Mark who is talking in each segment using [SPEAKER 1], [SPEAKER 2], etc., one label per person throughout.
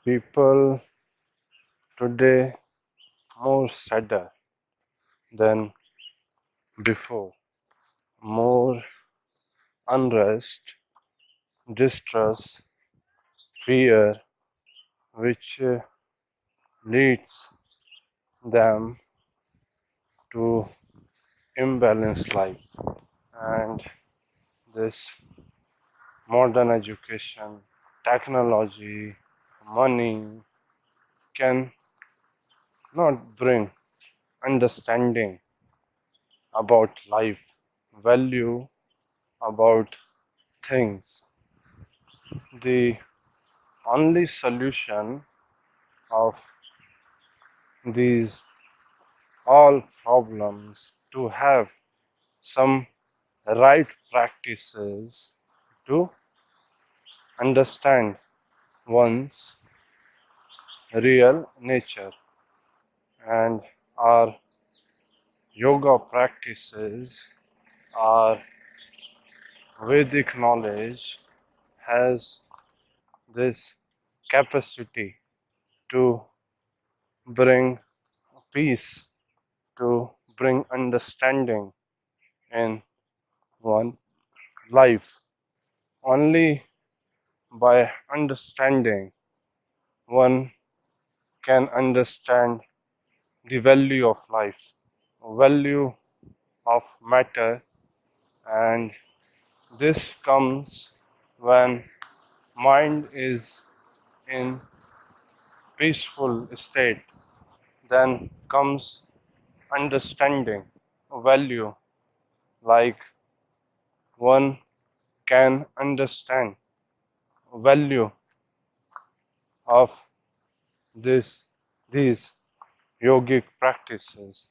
[SPEAKER 1] People today more sadder than before, more unrest, distrust, fear, which leads them to imbalanced life. And this modern education, technology, money can not bring understanding about life, value about things. The only solution of these all problems to have some right practices to understand one's real nature, and our yoga practices, our Vedic knowledge has this capacity to bring peace, to bring understanding in one life. Only by understanding one can understand the value of life, value of matter, and this comes when mind is in peaceful state. Then comes understanding value, like one can understand value of this these yogic practices.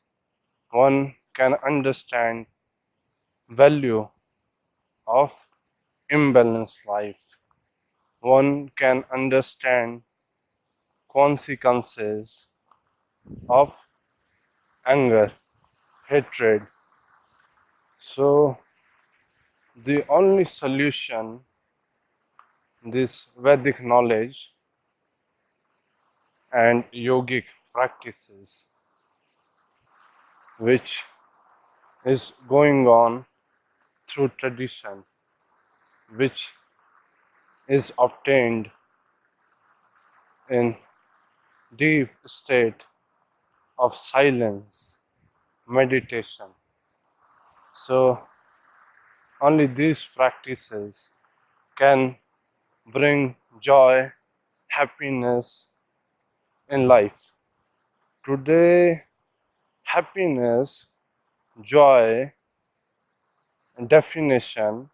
[SPEAKER 1] One can understand value of imbalanced life. One can understand consequences of anger, hatred. So the only solution, this Vedic knowledge and yogic practices, which is going on through tradition, which is obtained in deep state of silence, meditation. So only these practices can bring joy, happiness in life. Today, happiness, joy, definition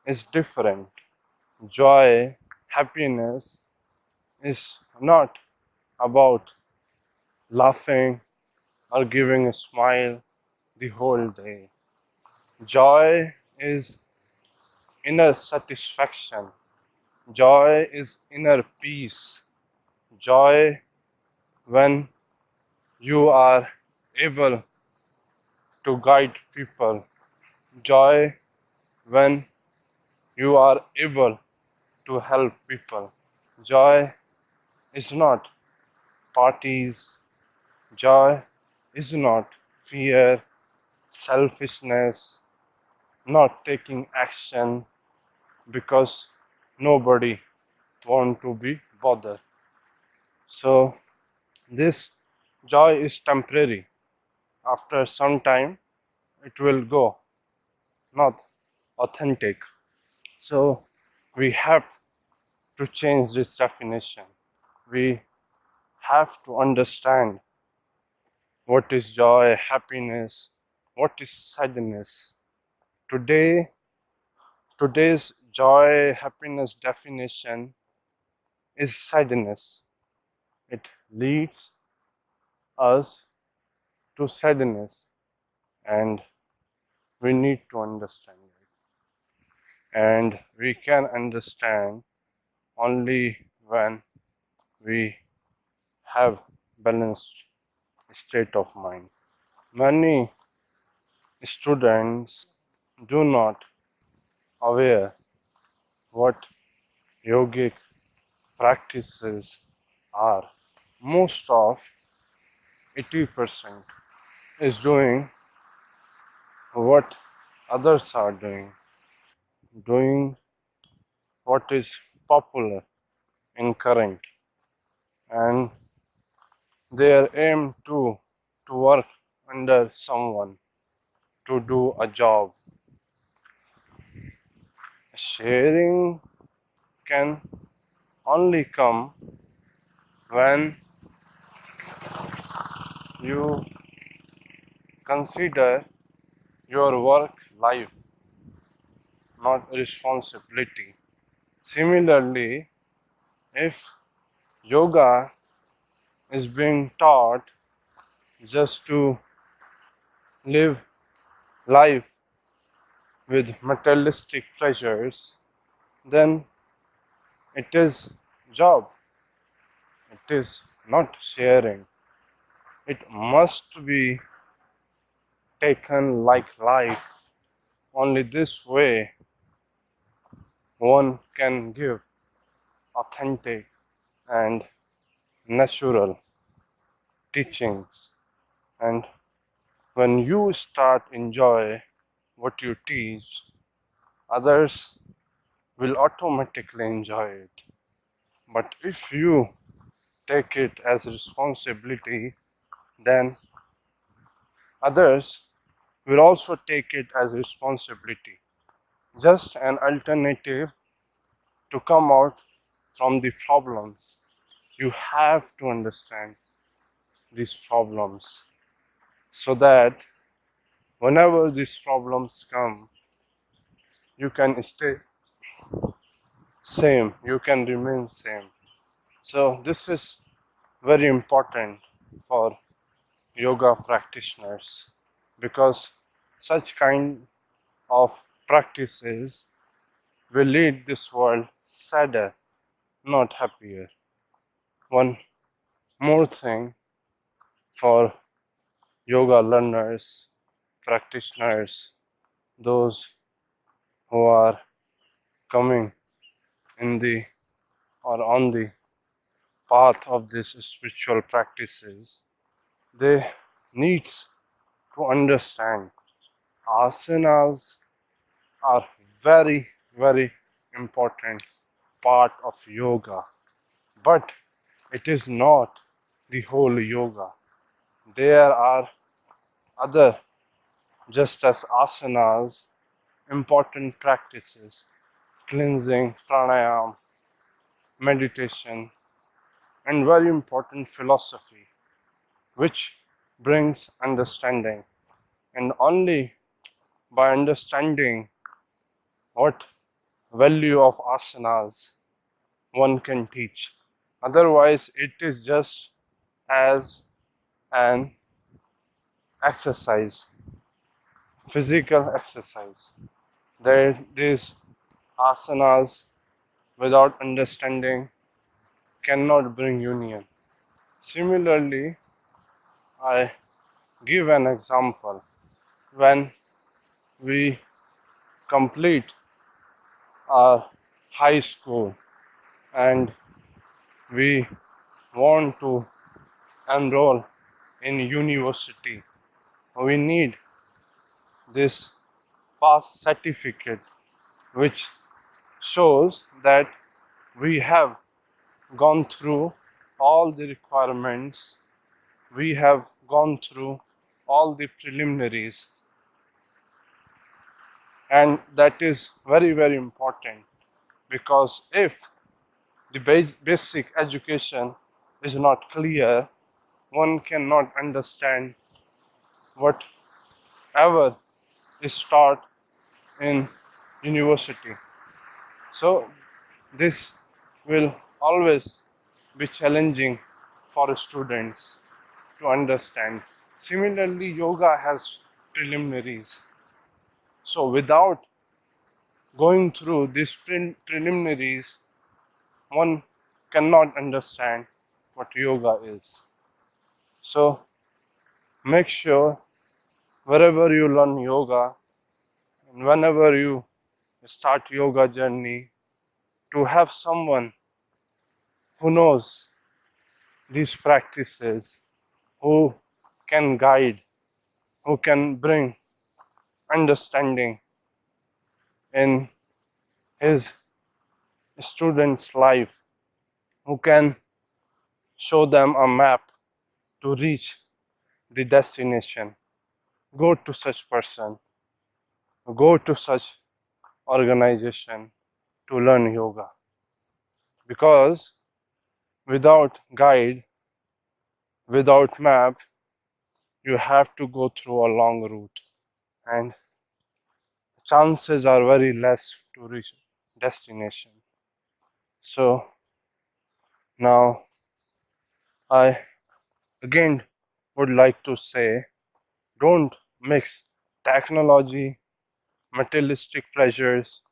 [SPEAKER 1] is different. Joy, happiness is not about laughing or giving a smile the whole day. Joy is inner satisfaction. Joy is inner peace. Joy when you are able to guide people. Joy when you are able to help people. Joy is not parties. Joy is not fear, selfishness, not taking action because nobody want to be bothered. So this joy is temporary. After some time it will go, not authentic. So we have to change this definition. We have to understand what is joy, happiness, what is sadness. Today, today's joy, happiness definition is sadness. It leads us to sadness, and we need to understand it. And we can understand only when we have balanced state of mind. Many students do not aware what yogic practices are most of 80% is doing what others are doing what is popular in current, and their aim to work under someone to do a job. Sharing can only come when you consider your work life, not responsibility. Similarly, if yoga is being taught just to live life with materialistic pleasures, then it is job. It is not sharing. It must be taken like life. Only this way one can give authentic and natural teachings. And when you start enjoy what you teach, others will automatically enjoy it. But if you take it as a responsibility, then others will also take it as a responsibility. Just an alternative to come out from the problems. You have to understand these problems so that whenever these problems come, you can stay same, you can remain same. So this is very important for yoga practitioners because such kind of practices will lead this world sadder, not happier. One more thing for yoga learners, practitioners, those who are coming in the or on the path of these spiritual practices, they need to understand asanas are very, very important part of yoga, but it is not the whole yoga. There are other, just as asanas, important practices, cleansing, pranayam, meditation, and very important philosophy, which brings understanding. And only by understanding what value of asanas one can teach. Otherwise, it is just as an exercise, physical exercise. These asanas without understanding cannot bring union. Similarly, I give an example. When we complete our high school and we want to enroll in university, we need this pass certificate which shows that we have gone through all the requirements, we have gone through all the preliminaries, and that is very, very important because if the basic education is not clear, one cannot understand whatever is taught in university. So this will always be challenging for students to understand. Similarly, yoga has preliminaries. So without going through these preliminaries, one cannot understand what yoga is. So make sure wherever you learn yoga and whenever you start yoga journey to have someone who knows these practices, who can guide, who can bring understanding in his student's life, who can show them a map to reach the destination. Go to such person, go to such organization to learn yoga. Because without guide, without map, you have to go through a long route, and chances are very less to reach destination. So now I again would like to say, don't mix technology, materialistic pleasures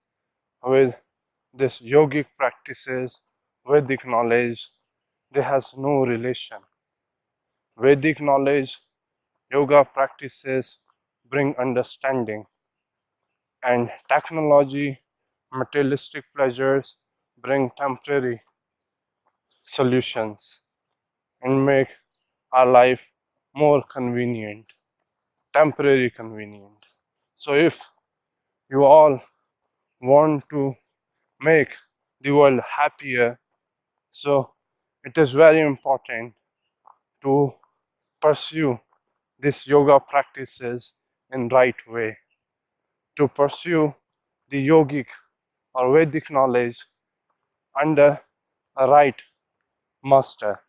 [SPEAKER 1] with this yogic practices, Vedic knowledge. There has no relation. Vedic knowledge, yoga practices bring understanding, and technology, materialistic pleasures bring temporary solutions and make our life more convenient, temporary convenient. So if you all want to make the world happier, so it is very important to pursue these yoga practices in right way, to pursue the yogic or Vedic knowledge under a right master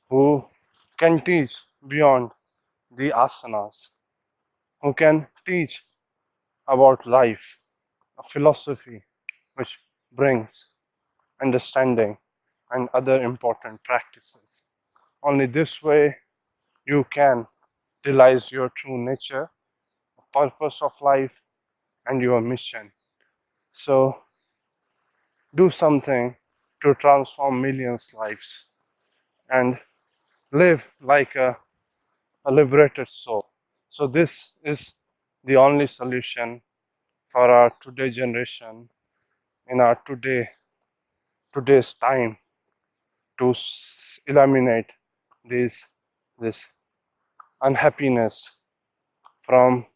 [SPEAKER 1] who can teach beyond the asanas, who can teach about life, a philosophy which brings understanding and other important practices. Only this way you can realize your true nature, purpose of life, and your mission. So do something to transform millions' lives and live like a liberated soul. So this is the only solution for our today generation in our today's time to eliminate this unhappiness from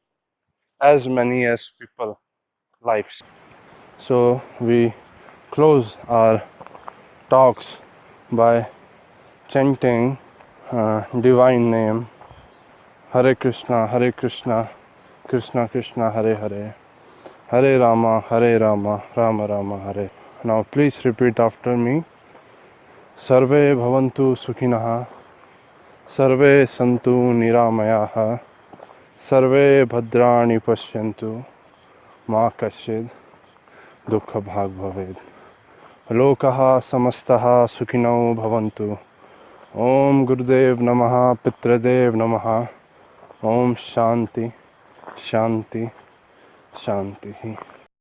[SPEAKER 1] as many as people lives. So we close our talks by chanting divine name Hare Krishna, Krishna Krishna, Hare Hare, Hare Rama, Rama Rama, Hare. Now please repeat after me. Sarve bhavantu sukhinah, sarve santu niramayah, sarve bhadrani pashyantu, ma kashid dukha bhag bhaved. Lokaha samastaha sukhinau bhavantu. Om Gurudev Namaha, Pitradev Namaha. Om Shanti, Shanti, Shanti.